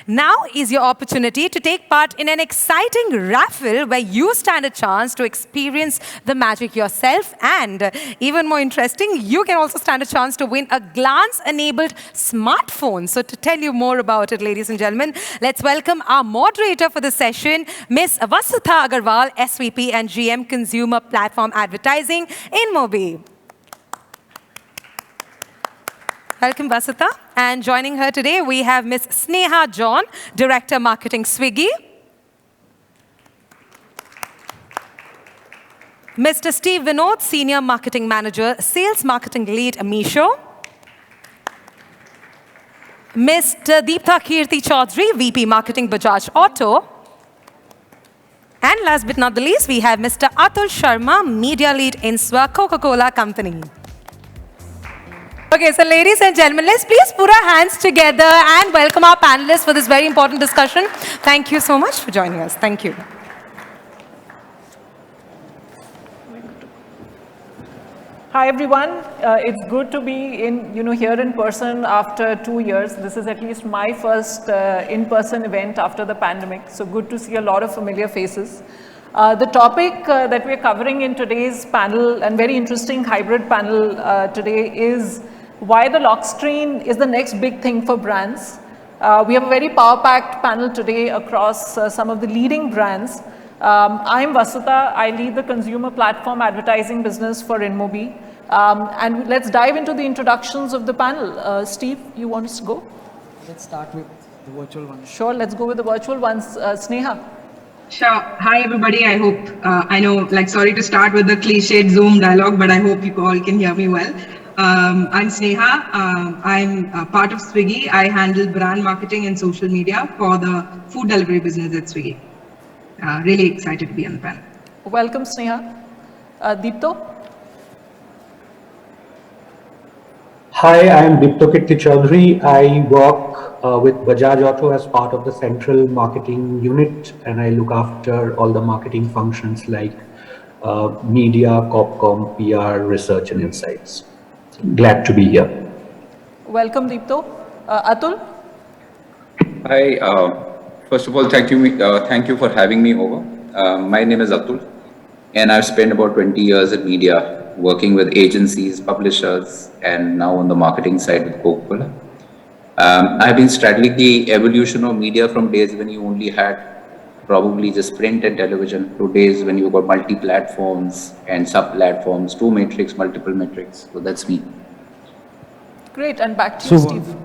Now is your opportunity to take part in an exciting raffle where you stand a chance to experience the magic yourself, and even more interesting, you can also stand a chance to win a glance-enabled smartphone. So to tell you more about it, ladies and gentlemen, let's welcome our moderator for the session, Ms. Vasudha Agarwal, SVP and GM Consumer Platform Advertising, InMobi. Welcome, Vasudha. And joining her today, we have Ms. Sneha John, Director Marketing, Swiggy. Mr. Steve Vinod, Senior Marketing Manager, Sales Marketing Lead, Meesho. Mr. Deeptha Kirti Chaudhary, VP Marketing, Bajaj Auto. And last but not the least, we have Mr. Atul Sharma, Media Lead, Inswa Coca-Cola Company. Okay, so ladies and gentlemen, let's please put our hands together and welcome our panelists for this very important discussion. Thank you so much for joining us. Thank you. Hi everyone, it's good to be here in person after 2 years. This is at least my first in-person event after the pandemic, so good to see a lot of familiar faces. The topic that we're covering in today's panel, and very interesting hybrid panel today, is why the lock screen is the next big thing for brands. We have a very power-packed panel today across some of the leading brands. I'm Vasudha. I lead the consumer platform advertising business for InMobi. And let's dive into the introductions of the panel. Steve, you want us to go? Let's start with the virtual ones. Sure, let's go with the virtual ones. Sneha. Sure. Hi, everybody. I hope, sorry to start with the cliched Zoom dialogue, but I hope you all can hear me well. I'm Sneha. I'm part of Swiggy. I handle brand marketing and social media for the food delivery business at Swiggy. Really excited to be on the panel. Welcome, Sneha. Deepto? Hi, I am Deepto Kirti Chaudhary. I work with Bajaj Auto as part of the central marketing unit, and I look after all the marketing functions like media, Corpcom, PR, research and insights. Glad to be here. Welcome, Deepto. Atul? Hi. First of all, thank you for having me over. My name is Atul, and I've spent about 20 years in media, working with agencies, publishers, and now on the marketing side with Coca-Cola. I've been strategizing the evolution of media from days when you only had probably just print and television to days when you got multi-platforms and sub-platforms, multiple metrics. So that's me. Great, and back to you, Steve.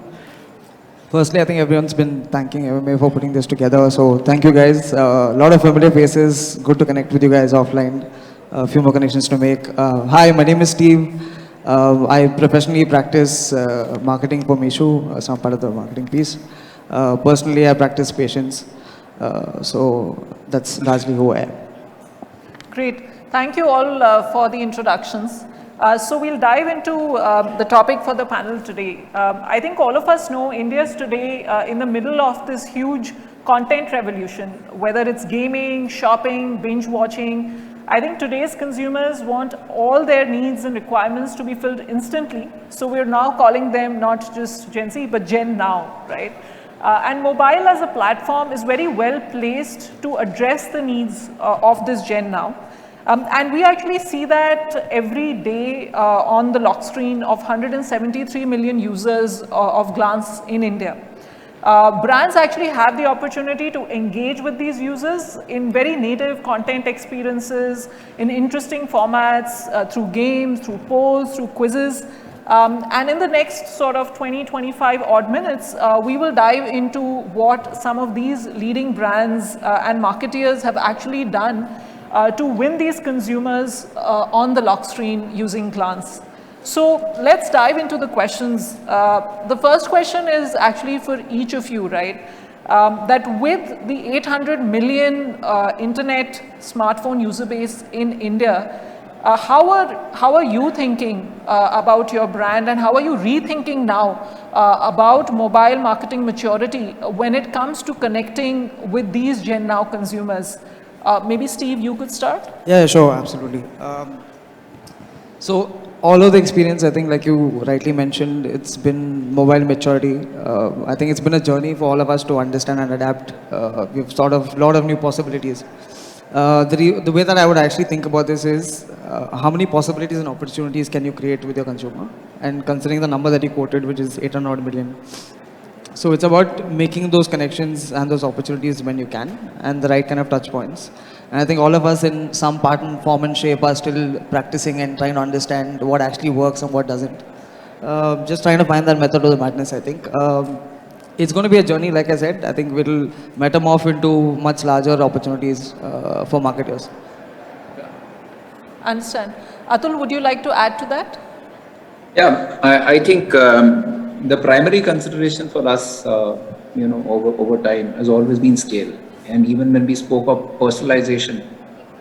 Firstly, I think everyone's been thanking MMA for putting this together. So thank you guys. A lot of familiar faces. Good to connect with you guys offline. A few more connections to make. Hi, my name is Steve. I professionally practice marketing for Meesho, some part of the marketing piece. Personally, I practice patience. So that's largely who I am. Great. Thank you all for the introductions. So we'll dive into the topic for the panel today. I think all of us know India's today in the middle of this huge content revolution, whether it's gaming, shopping, binge watching. I think today's consumers want all their needs and requirements to be filled instantly. So we're now calling them not just Gen Z, but Gen Now, right? And mobile as a platform is very well placed to address the needs of this Gen Now. And we actually see that every day on the lock screen of 173 million users of Glance in India. Brands actually have the opportunity to engage with these users in very native content experiences, in interesting formats, through games, through polls, through quizzes. And in the next sort of 20-25 odd minutes, we will dive into what some of these leading brands and marketeers have actually done to win these consumers on the lock screen using Glance. So let's dive into the questions. The first question is actually for each of you, right? That with the 800 million internet smartphone user base in India, how are you thinking about your brand, and how are you rethinking now about mobile marketing maturity when it comes to connecting with these Gen Now consumers? Maybe Steve, you could start? Yeah, sure, absolutely. So all of the experience, I think, like you rightly mentioned, it's been mobile maturity. I think it's been a journey for all of us to understand and adapt. We've thought of a lot of new possibilities. The way that I would actually think about this is how many possibilities and opportunities can you create with your consumer? And considering the number that you quoted, which is 800 million. So it's about making those connections and those opportunities when you can, and the right kind of touch points. And I think all of us in some part and form and shape are still practicing and trying to understand what actually works and what doesn't. Just trying to find that method of the madness, I think. It's going to be a journey, like I said. I think we'll metamorph into much larger opportunities for marketers. Understand. Atul, would you like to add to that? Yeah, I think the primary consideration for us, over time has always been scale. And even when we spoke of personalization,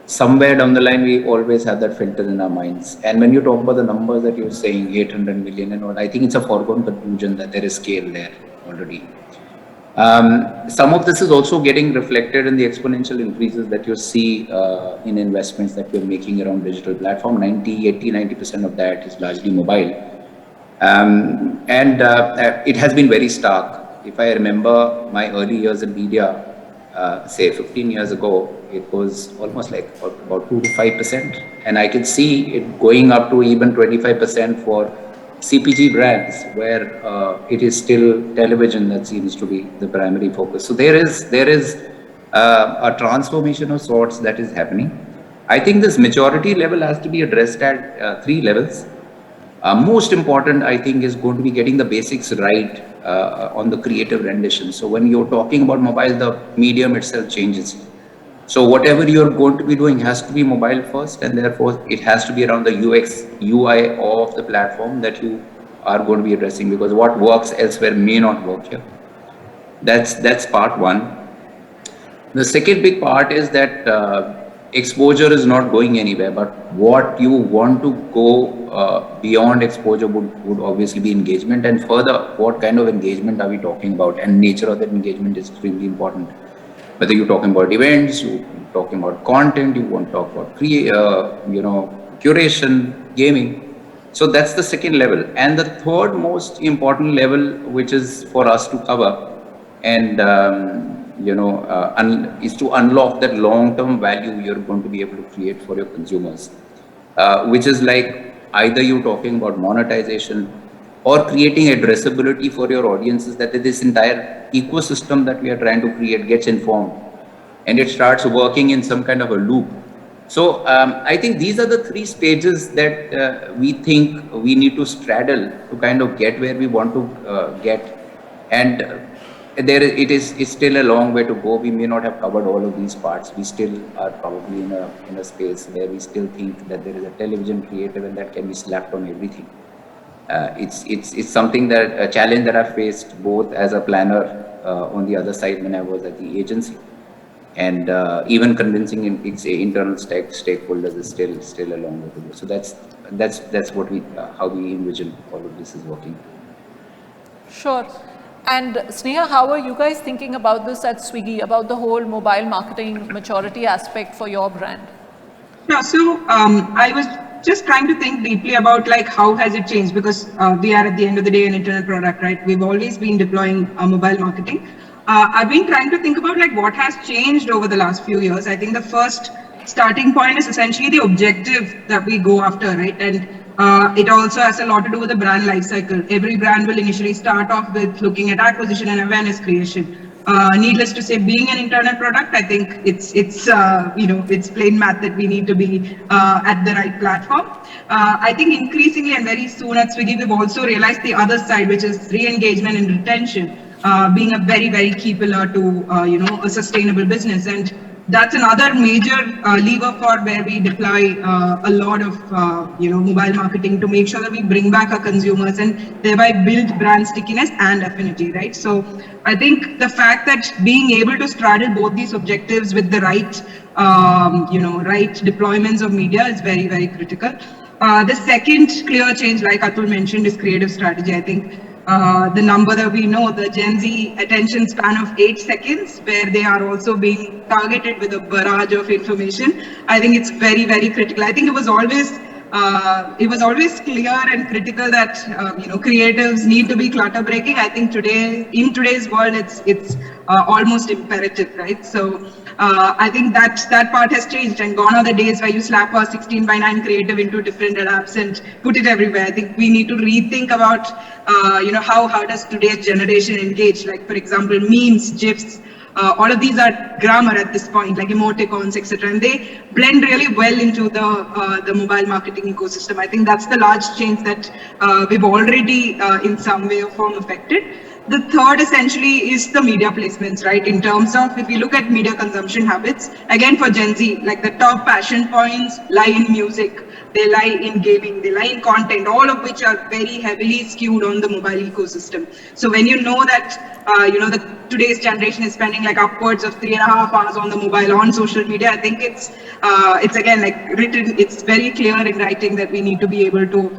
somewhere down the line, we always have that filter in our minds. And when you talk about the numbers that you're saying, 800 million and all, I think it's a foregone conclusion that there is scale there already. Some of this is also getting reflected in the exponential increases that you see in investments that we're making around digital platform. 90% of that is largely mobile. It has been very stark. If I remember my early years in media, say 15 years ago, it was almost like about 2 to 5%. And I can see it going up to even 25% for CPG brands, where it is still television that seems to be the primary focus. So there is a transformation of sorts that is happening. I think this maturity level has to be addressed at 3 levels. Most important, I think, is going to be getting the basics right on the creative rendition. So when you're talking about mobile, the medium itself changes. So whatever you're going to be doing has to be mobile first, and therefore it has to be around the UX, UI of the platform that you are going to be addressing, because what works elsewhere may not work here. That's part one. The second big part is that exposure is not going anywhere, but what you want to go beyond exposure would obviously be engagement. And further, what kind of engagement are we talking about? And nature of that engagement is extremely important. Whether you're talking about events, you're talking about content, you want to talk about curation, gaming. So that's the second level. And the third most important level, which is for us to cover, and is to unlock that long-term value you're going to be able to create for your consumers, which is like either you're talking about monetization or creating addressability for your audiences, that this entire ecosystem that we are trying to create gets informed and it starts working in some kind of a loop. So I think these are the 3 stages that we think we need to straddle to kind of get where we want to get. And it's still a long way to go. We may not have covered all of these parts. We still are probably in a space where we still think that there is a television creative and that can be slapped on everything. It's something that a challenge that I faced both as a planner on the other side when I was at the agency, and even convincing its internal stakeholders is still a long way to go. So that's what how we envision all of this is working. Sure. And Sneha, how are you guys thinking about this at Swiggy, about the whole mobile marketing maturity aspect for your brand? Yeah, so I was just trying to think deeply about like how has it changed, because we are at the end of the day an internal product, right? We've always been deploying mobile marketing. I've been trying to think about like what has changed over the last few years. I think the first starting point is essentially the objective that we go after, right? And it also has a lot to do with the brand life cycle. Every brand will initially start off with looking at acquisition and awareness creation. Needless to say, being an internal product, I think it's plain math that we need to be at the right platform. I think increasingly and very soon at Swiggy, we've also realized the other side, which is re-engagement and retention, being a very, very key pillar to a sustainable business. And that's another major lever for where we deploy a lot of mobile marketing to make sure that we bring back our consumers and thereby build brand stickiness and affinity, right? So I think the fact that being able to straddle both these objectives with the right right deployments of media is very, very critical. The second clear change, like Atul mentioned, is creative strategy. I think the number that we know, the Gen Z attention span of 8 seconds, where they are also being targeted with a barrage of information, I think it's very, very critical. I think it was always it was always clear and critical that creatives need to be clutter breaking. I think in today's world, it's almost imperative, right? So I think that part has changed, and gone are the days where you slap a 16:9 creative into different apps and put it everywhere. I think we need to rethink about how does today's generation engage? Like, for example, memes, GIFs. All of these are grammar at this point, like emoticons, etc., and they blend really well into the mobile marketing ecosystem. I think that's the large change that we've already, in some way or form, affected. The third essentially is the media placements, right? In terms of, if we look at media consumption habits, again for Gen Z, like the top passion points lie in music, they lie in gaming, they lie in content, all of which are very heavily skewed on the mobile ecosystem. So when you know that, today's generation is spending like upwards of 3.5 hours on the mobile, on social media, I think it's again like written, it's very clear in writing that we need to be able to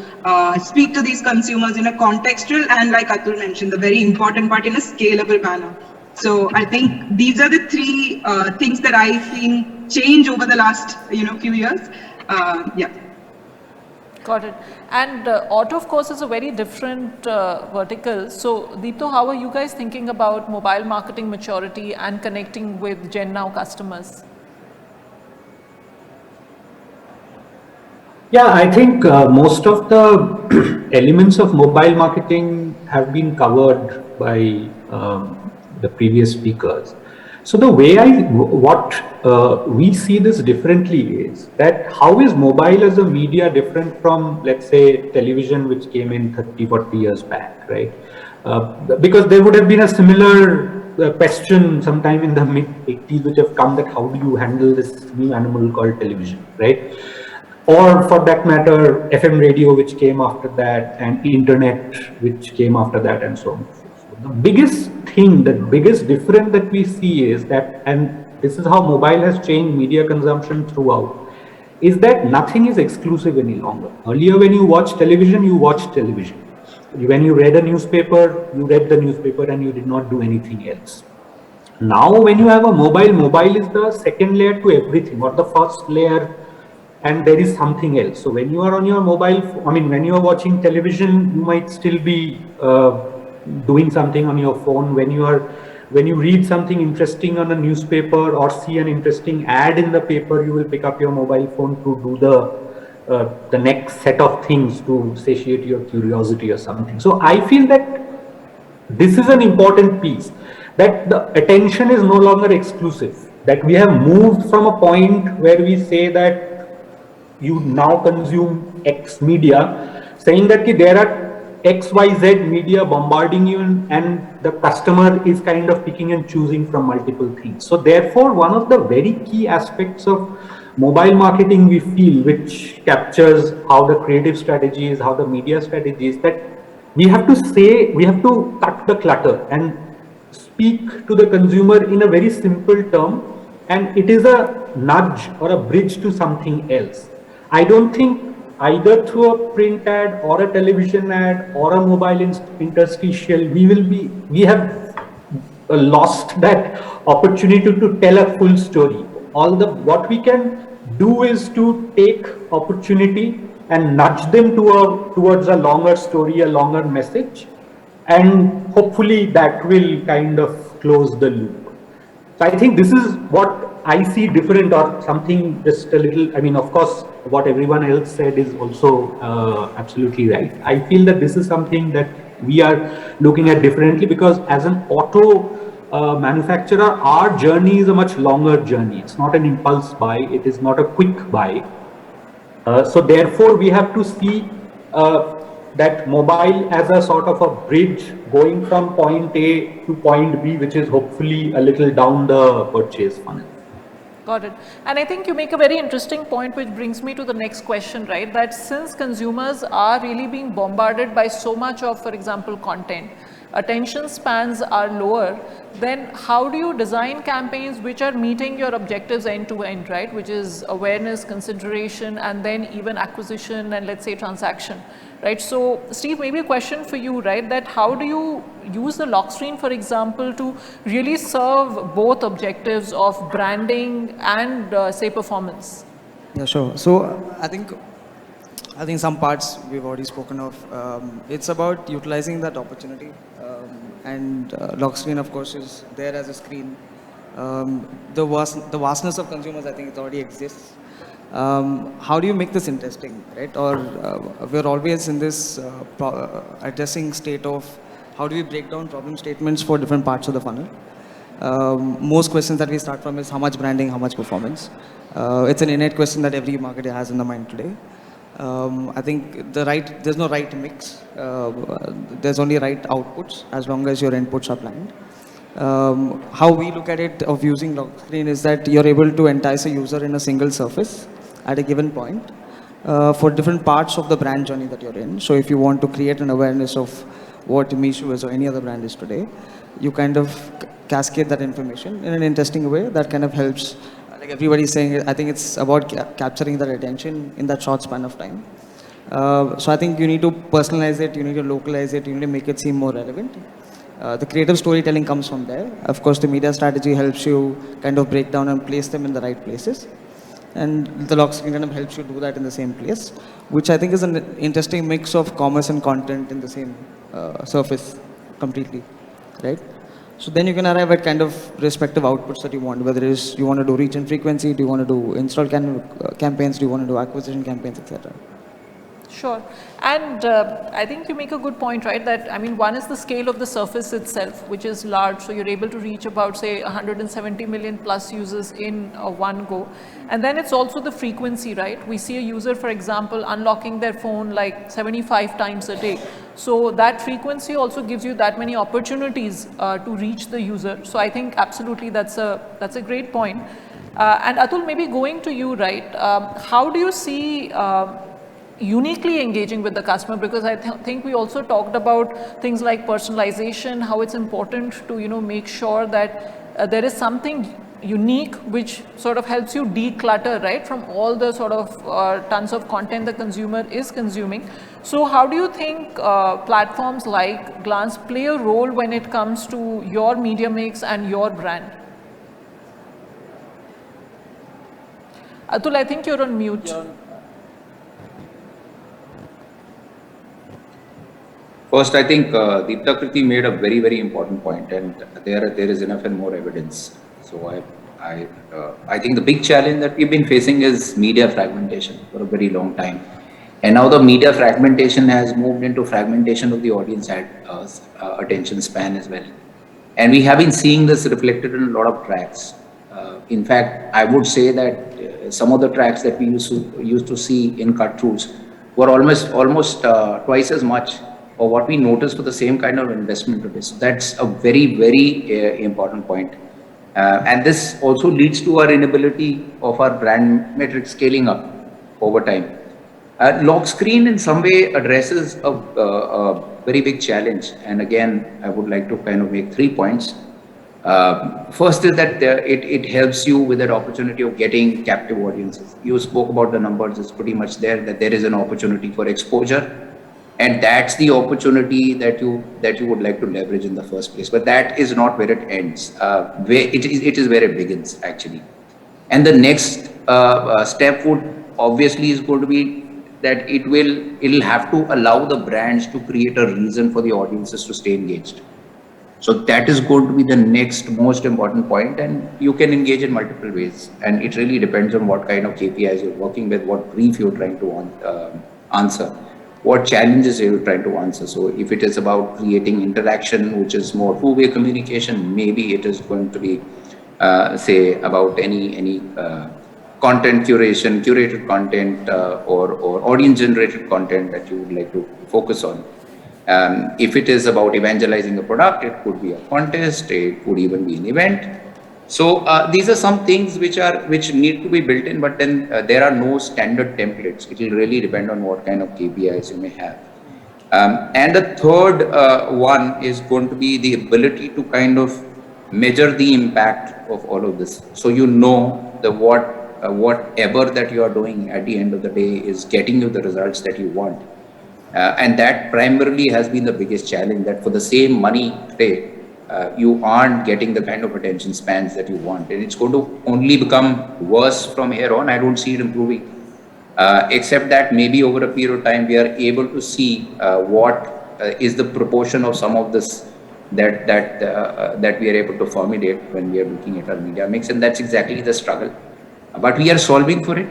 speak to these consumers in a contextual and, like Atul mentioned, the very important part, in a scalable manner. So I think these are the three things that I've seen change over the last few years. Yeah. Got it. And auto, of course, is a very different vertical. So, Deepto, how are you guys thinking about mobile marketing maturity and connecting with Gen Now customers? Yeah, I think most of the elements of mobile marketing have been covered by the previous speakers. So the way we see this differently is that how is mobile as a media different from, let's say, television, which came in 30, 40 years back, right? Because there would have been a similar question sometime in the mid-80s which have come, that how do you handle this new animal called television, right? Or for that matter, FM radio, which came after that, and internet, which came after that, and so on. The biggest thing, the biggest difference that we see is that, and this is how mobile has changed media consumption throughout, is that nothing is exclusive any longer. Earlier, when you watched television, you watched television. When you read a newspaper, you read the newspaper and you did not do anything else. Now, when you have a mobile is the second layer to everything, or the first layer, and there is something else. So when you are on your mobile, when you are watching television, you might still be doing something on your phone. When you read something interesting on a newspaper or see an interesting ad in the paper, you will pick up your mobile phone to do the next set of things to satiate your curiosity or something. So I feel that this is an important piece, that the attention is no longer exclusive, that we have moved from a point where we say that you now consume X media, saying that there are XYZ media bombarding you, and the customer is kind of picking and choosing from multiple things. So therefore, one of the very key aspects of mobile marketing, we feel, which captures how the creative strategy is, how the media strategy is, that we have to cut the clutter and speak to the consumer in a very simple term, and it is a nudge or a bridge to something else. I don't think either through a print ad or a television ad or a mobile interstitial, we have lost that opportunity to tell a full story. What we can do is to take opportunity and nudge them towards a longer story, a longer message, and hopefully that will kind of close the loop. So I think this is what I see different, or something just a little, of course, what everyone else said is also absolutely right. I feel that this is something that we are looking at differently, because as an auto manufacturer, our journey is a much longer journey. It's not an impulse buy. It is not a quick buy. So therefore, we have to see that mobile as a sort of a bridge going from point A to point B, which is hopefully a little down the purchase funnel. Got it. And I think you make a very interesting point, which brings me to the next question, right? That since consumers are really being bombarded by so much of, for example, content, attention spans are lower, then how do you design campaigns which are meeting your objectives end to end, right? Which is awareness, consideration, and then even acquisition and, let's say, transaction, right? So Steve, maybe a question for you, right? That how do you use the Lockscreen, for example, to really serve both objectives of branding and say performance? Yeah, sure. So I think I think some parts we've already spoken of. It's about utilizing that opportunity. And Lockscreen, of course, is there as a screen. The vastness of consumers, I think it already exists. How do you make this interesting, right? Or we're always in this addressing state of how do we break down problem statements for different parts of the funnel? Most questions that we start from is how much branding, how much performance. It's an innate question that every marketer has in the mind today. I think there's no right mix. There's only right outputs as long as your inputs are planned. How we look at it of using Lockscreen is that you're able to entice a user in a single surface at a given point for different parts of the brand journey that you're in. So if you want to create an awareness of what Mishu is or any other brand is today, you kind of cascade that information in an interesting way that kind of helps. Like everybody's saying, I think it's about capturing that attention in that short span of time. So I think you need to personalize it, you need to localize it, you need to make it seem more relevant. The creative storytelling comes from there. Of course, the media strategy helps you kind of break down and place them in the right places. And the Lockscreen kind of helps you do that in the same place, which I think is an interesting mix of commerce and content in the same surface completely, right? So then you can arrive at kind of respective outputs that you want, whether it is you want to do reach and frequency, do you want to do install campaigns, do you want to do acquisition campaigns, etc. Sure. And I think you make a good point, right? That, I mean, one is the scale of the surface itself, which is large. So you're able to reach about, say, 170 million plus users in one go. And then it's also the frequency, right? We see a user, for example, unlocking their phone like 75 times a day. So that frequency also gives you that many opportunities to reach the user. So I think absolutely that's a great point. And Atul, maybe going to you, right? How do you see uniquely engaging with the customer? Because I think we also talked about things like personalization, how it's important to, you know, make sure that there is something unique which sort of helps you declutter, right, from all the sort of tons of content the consumer is consuming. So how do you think platforms like Glance play a role when it comes to your media mix and your brand? Atul, I think you're on mute. First, I think Deeptakriti made a very, very important point, and there is enough and more evidence. So I think the big challenge that we've been facing is media fragmentation for a very long time. And now the media fragmentation has moved into fragmentation of the audience attention span as well. And we have been seeing this reflected in a lot of tracks. In fact, I would say that some of the tracks that we used to see in cut-throughs were almost twice as much or what we noticed for the same kind of investment today. So that's a very, very important point. And this also leads to our inability of our brand metric scaling up over time. Lockscreen in some way addresses a very big challenge. And again, I would like to kind of make 3 points. First is that it helps you with that opportunity of getting captive audiences. You spoke about the numbers, it's pretty much there, that there is an opportunity for exposure. And that's the opportunity that you would like to leverage in the first place. But that is not where it ends. It is where it begins, actually. And the next step would obviously is going to be that it'll have to allow the brands to create a reason for the audiences to stay engaged. So that is going to be the next most important point, and you can engage in multiple ways. And it really depends on what kind of KPIs you're working with, what brief you're trying to answer, what challenges you're trying to answer. So if it is about creating interaction, which is more two-way communication, maybe it is going to be, say, about any content curation, curated content, or audience-generated content that you would like to focus on. If it is about evangelizing a product, it could be a contest, it could even be an event. So these are some things which need to be built in, but then there are no standard templates. It will really depend on what kind of KPIs you may have. And the third one is going to be the ability to kind of measure the impact of all of this. So you know the whatever that you are doing at the end of the day is getting you the results that you want. And that primarily has been the biggest challenge, that for the same money today, you aren't getting the kind of attention spans that you want. And it's going to only become worse from here on. I don't see it improving. except that maybe over a period of time we are able to see what is the proportion of some of this that we are able to formulate when we are looking at our media mix, and that's exactly the struggle. But we are solving for it.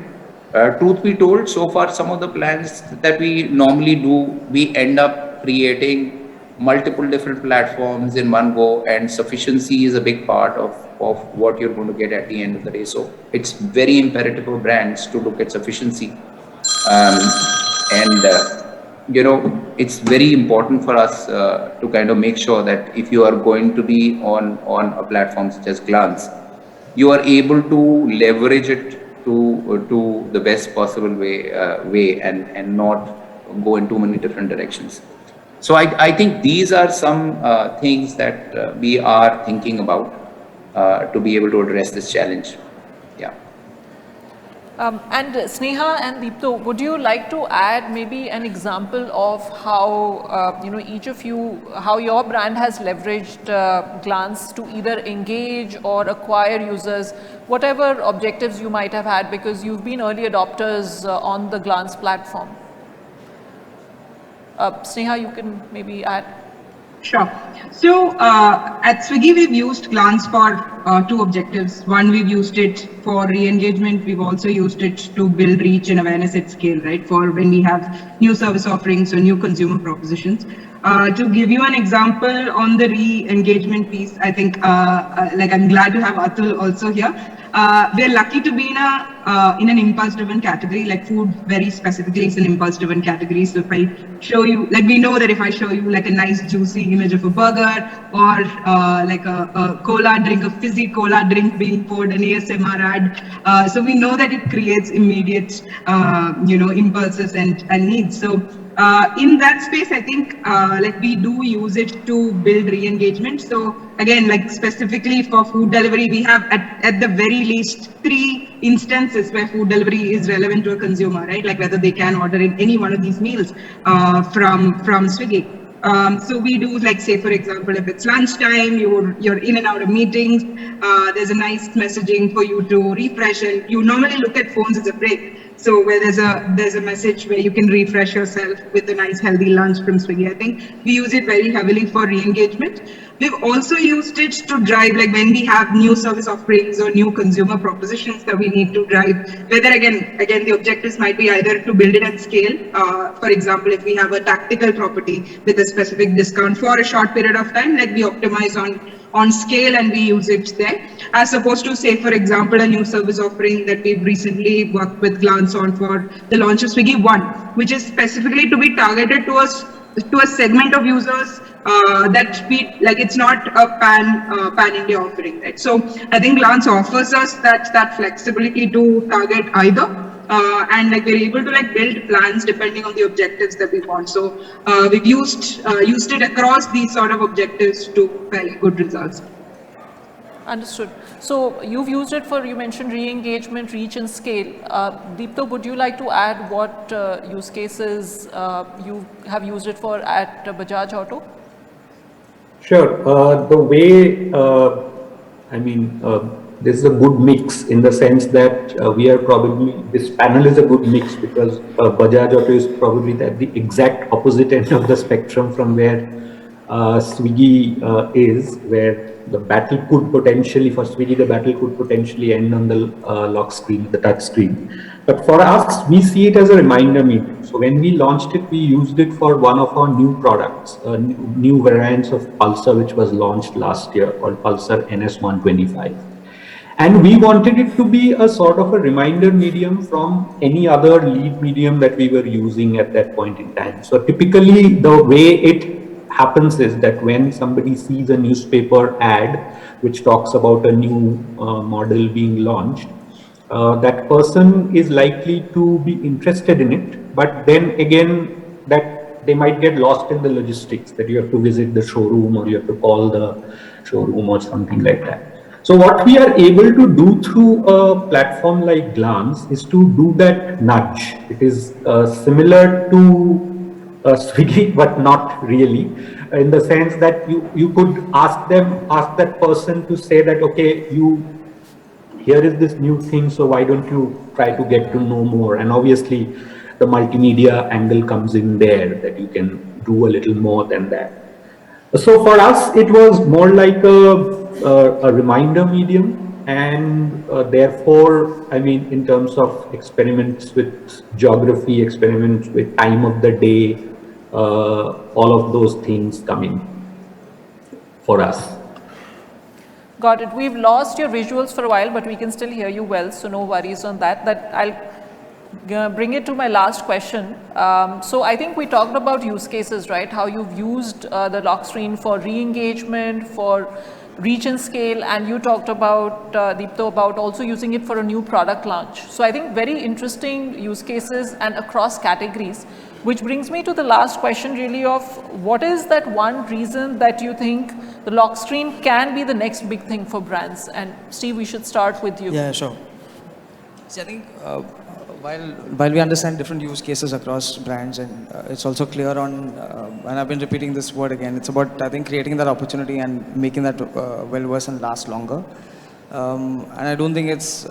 Truth be told, so far some of the plans that we normally do, we end up creating multiple different platforms in one go, and sufficiency is a big part of what you're going to get at the end of the day. So it's very imperative for brands to look at sufficiency. It's very important for us to kind of make sure that if you are going to be on a platform such as Glance, you are able to leverage it to the best possible way and not go in too many different directions. So I think these are some things that we are thinking about to be able to address this challenge. Yeah. And Sneha and Deepto, would you like to add maybe an example of how, each of you, how your brand has leveraged Glance to either engage or acquire users, whatever objectives you might have had, because you've been early adopters on the Glance platform? Sneha, you can maybe add. Sure. So at Swiggy, we've used Glance for two objectives. One, we've used it for re-engagement. We've also used it to build reach and awareness at scale, right? For when we have new service offerings or new consumer propositions. To give you an example on the re-engagement piece, I think I'm glad to have Atul also here. We're lucky to be in an impulse-driven category, like food very specifically is an impulse-driven category. So if I show you, like we know that if I show you like a nice juicy image of a burger or like a cola drink, a fizzy cola drink being poured, an ASMR ad, so we know that it creates immediate, impulses and needs. So in that space, I think we do use it to build re-engagement. So again, like specifically for food delivery, we have at the very least 3 instances where food delivery is relevant to a consumer, right? Like whether they can order in any one of these meals from Swiggy. So we do, like, say, for example, if it's lunchtime, you're in and out of meetings, there's a nice messaging for you to refresh, and you normally look at phones as a break. So where there's a message where you can refresh yourself with a nice healthy lunch from Swiggy. I think we use it very heavily for re-engagement. We've also used it to drive, like when we have new service offerings or new consumer propositions that we need to drive, whether again, the objectives might be either to build it at scale. For example, if we have a tactical property with a specific discount for a short period of time, like we optimize on scale and we use it there, as opposed to, say, for example, a new service offering that we've recently worked with Glance on for the launch of Swiggy One, which is specifically to be targeted to a segment of users that we like. It's not a pan India offering, right? So I think Glance offers us that flexibility to target either, and like we're able to like build plans depending on the objectives that we want. So we've used it across these sort of objectives to fairly good results. Understood. So you've used it for, you mentioned re-engagement, reach and scale. Deepto, would you like to add what use cases you have used it for at Bajaj Auto? Sure. The way, this is a good mix in the sense that this panel is a good mix because Bajaj Auto is probably at the exact opposite end of the spectrum from where Swiggy is, where the battle could potentially, for Swiggy, the battle could potentially end on the lock screen, the touch screen. But for us, we see it as a reminder medium. So when we launched it, we used it for one of our new products, new variants of Pulsar, which was launched last year, called Pulsar NS125. And we wanted it to be a sort of a reminder medium from any other lead medium that we were using at that point in time. So typically the way it happens is that when somebody sees a newspaper ad which talks about a new model being launched, that person is likely to be interested in it, but then again that they might get lost in the logistics, that you have to visit the showroom or you have to call the showroom or something like that. So what we are able to do through a platform like Glance is to do that nudge. It is similar to Swiggy, but not really, in the sense that you could ask that person to say that, okay, here is this new thing, so why don't you try to get to know more? And obviously the multimedia angle comes in there, that you can do a little more than that. So for us, it was more like a reminder medium, and therefore, I mean, in terms of experiments with geography, experiments with time of the day, all of those things coming for us. Got it. We've lost your visuals for a while, but we can still hear you well, so no worries on that. I'll bring it to my last question. So I think we talked about use cases, right? How you've used the Lockscreen for re-engagement, for reach and scale, and you talked about, Deepto, about also using it for a new product launch. So I think very interesting use cases and across categories, which brings me to the last question really of what is that one reason that you think the Lockscreen can be the next big thing for brands? And Steve, we should start with you. Yeah, sure. See, I think while we understand different use cases across brands, and it's also clear on, and I've been repeating this word again, it's about, I think, creating that opportunity and making that well-versed last longer. And I don't think it's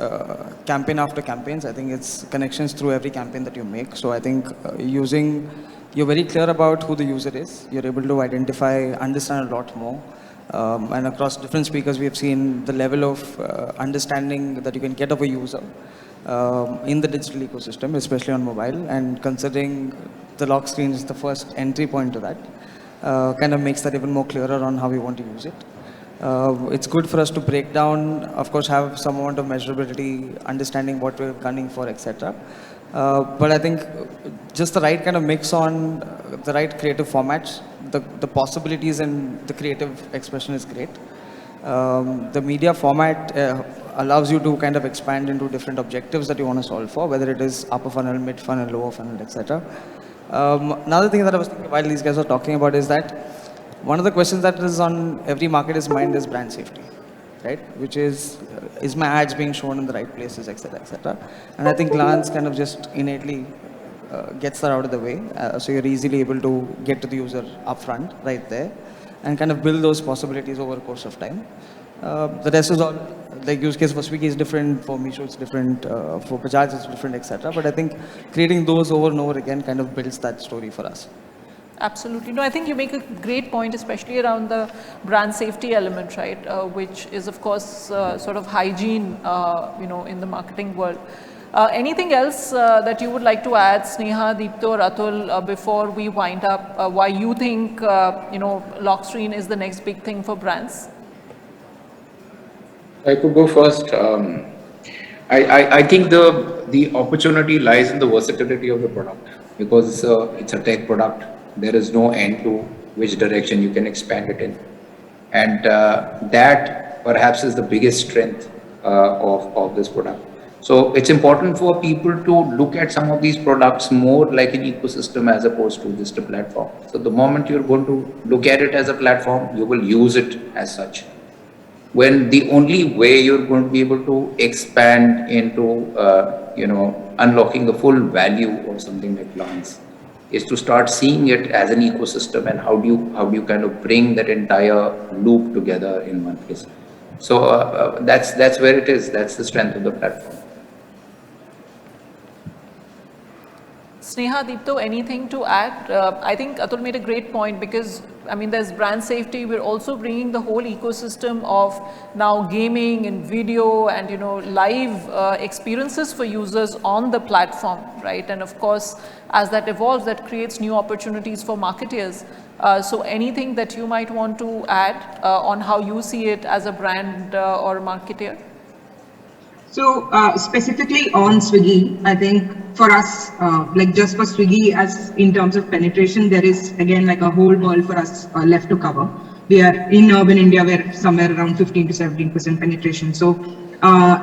campaign after campaigns. I think it's connections through every campaign that you make. So I think you're very clear about who the user is. You're able to identify, understand a lot more. And across different speakers, we have seen the level of understanding that you can get of a user in the digital ecosystem, especially on mobile. And considering the lock screen is the first entry point to that, kind of makes that even more clearer on how we want to use it. It's good for us to break down, of course, have some amount of measurability, understanding what we're gunning for, etc. But I think just the right kind of mix on the right creative formats, the possibilities and the creative expression is great. The media format allows you to kind of expand into different objectives that you want to solve for, whether it is upper funnel, mid funnel, lower funnel, etc. Another thing that I was thinking while these guys are talking about is that one of the questions that is on every marketer's mind is brand safety, right? Which is my ads being shown in the right places, etc., etc. And I think Glance kind of just innately gets that out of the way. So you're easily able to get to the user upfront, right there, and kind of build those possibilities over the course of time. The rest is all, like use case for Swiggy is different, for Misho it's different, for Bajaj it's different, etc. But I think creating those over and over again kind of builds that story for us. Absolutely. No, I think you make a great point, especially around the brand safety element, right? Which is, of course, sort of hygiene, in the marketing world. Anything else that you would like to add, Sneha, Deepto, or Atul, before we wind up? Why you think, Lockscreen is the next big thing for brands? I could go first. I think the opportunity lies in the versatility of the product, because it's a tech product. There is no end to which direction you can expand it in. And that perhaps is the biggest strength of this product. So it's important for people to look at some of these products more like an ecosystem as opposed to just a platform. So the moment you're going to look at it as a platform, you will use it as such. When the only way you're going to be able to expand into, unlocking the full value of something like Glance is to start seeing it as an ecosystem, and how do you kind of bring that entire loop together in one place. So that's where it is. That's the strength of the platform. Sneha, Deepto, anything to add? I think Atul made a great point, because there's brand safety. We're also bringing the whole ecosystem of now gaming and video and live experiences for users on the platform, right? And of course, as that evolves, that creates new opportunities for marketers. So anything that you might want to add on how you see it as a brand or a marketer? So specifically on Swiggy, I think for us, like just for Swiggy, as in terms of penetration, there is again like a whole world for us left to cover. We are in urban India, we're somewhere around 15 to 17% penetration. So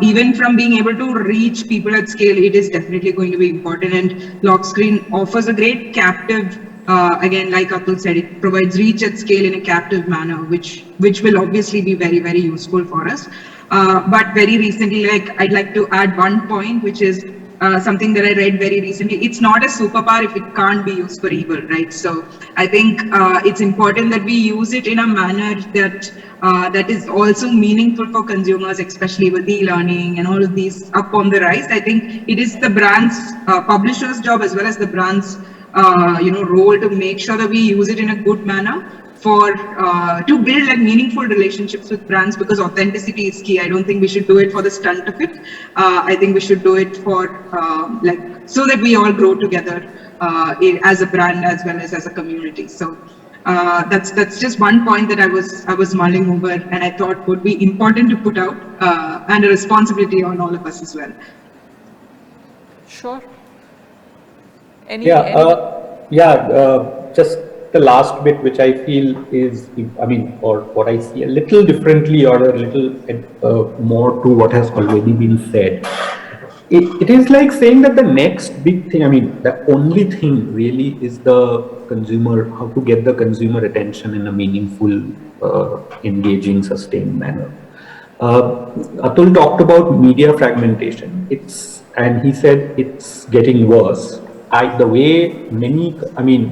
even from being able to reach people at scale, it is definitely going to be important. And Lockscreen offers a great captive, again, like Atul said, it provides reach at scale in a captive manner, which will obviously be very, very useful for us. But very recently, I'd like to add one point, which is something that I read very recently. It's not a superpower if it can't be used for evil, right? So I think it's important that we use it in a manner that that is also meaningful for consumers, especially with e-learning and all of these up on the rise. I think it is the brand's publisher's job as well as the brand's role to make sure that we use it in a good manner for to build like meaningful relationships with brands, because authenticity is key. I don't think we should do it for the stunt of it. I think we should do it for like so that we all grow together as a brand as well as a community. So that's just one point that I was mulling over, and I thought would be important to put out, and a responsibility on all of us as well. Sure. Just the last bit, which I feel is, or what I see a little differently or a little more to what has already been said. It is like saying that the next big thing, the only thing really is the consumer, how to get the consumer attention in a meaningful, engaging, sustained manner. Atul talked about media fragmentation. And he said it's getting worse. The way many,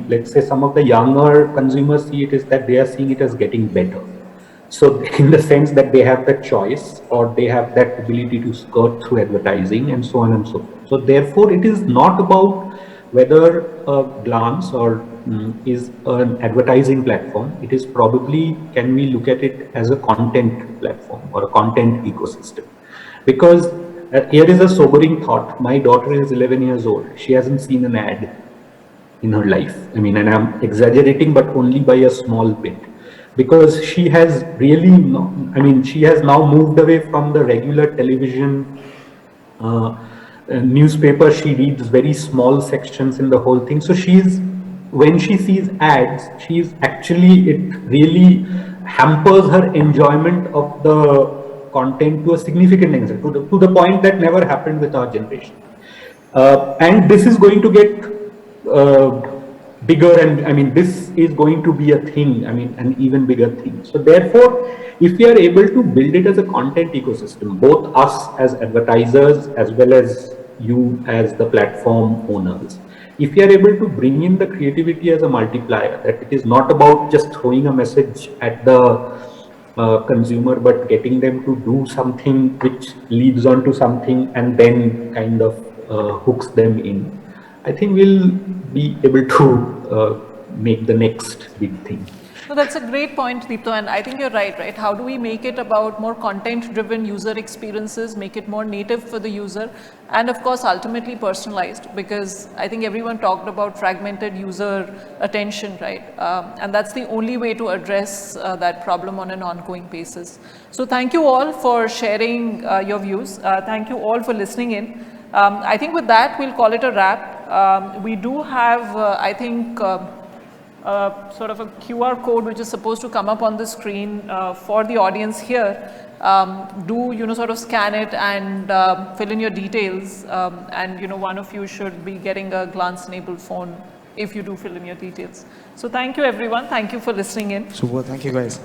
let's say some of the younger consumers see it is that they are seeing it as getting better. So in the sense that they have that choice, or they have that ability to skirt through advertising and so on and so forth. So therefore it is not about whether a glance or is an advertising platform. It is probably, can we look at it as a content platform or a content ecosystem? Because here is a sobering thought. My daughter is 11 years old. She hasn't seen an ad in her life. And I'm exaggerating, but only by a small bit. Because she has really, she has now moved away from the regular television, newspaper. She reads very small sections in the whole thing. So when she sees ads, it really hampers her enjoyment of the content to a significant extent, to the point that never happened with our generation. And this is going to get bigger, and this is going to be a thing, an even bigger thing. So therefore, if we are able to build it as a content ecosystem, both us as advertisers as well as you as the platform owners, if we are able to bring in the creativity as a multiplier, that it is not about just throwing a message at the consumer, but getting them to do something which leads on to something and then kind of hooks them in, I think we'll be able to make the next big thing. So that's a great point, Deepto, and I think you're right? How do we make it about more content-driven user experiences, make it more native for the user, and of course, ultimately personalized, because I think everyone talked about fragmented user attention, right? And that's the only way to address that problem on an ongoing basis. So thank you all for sharing your views. Thank you all for listening in. I think with that, we'll call it a wrap. We do have, I think, sort of a QR code which is supposed to come up on the screen for the audience here. Do sort of scan it and fill in your details, and one of you should be getting a glance-enabled phone if you do fill in your details. So thank you everyone. Thank you for listening in. Super. Thank you guys.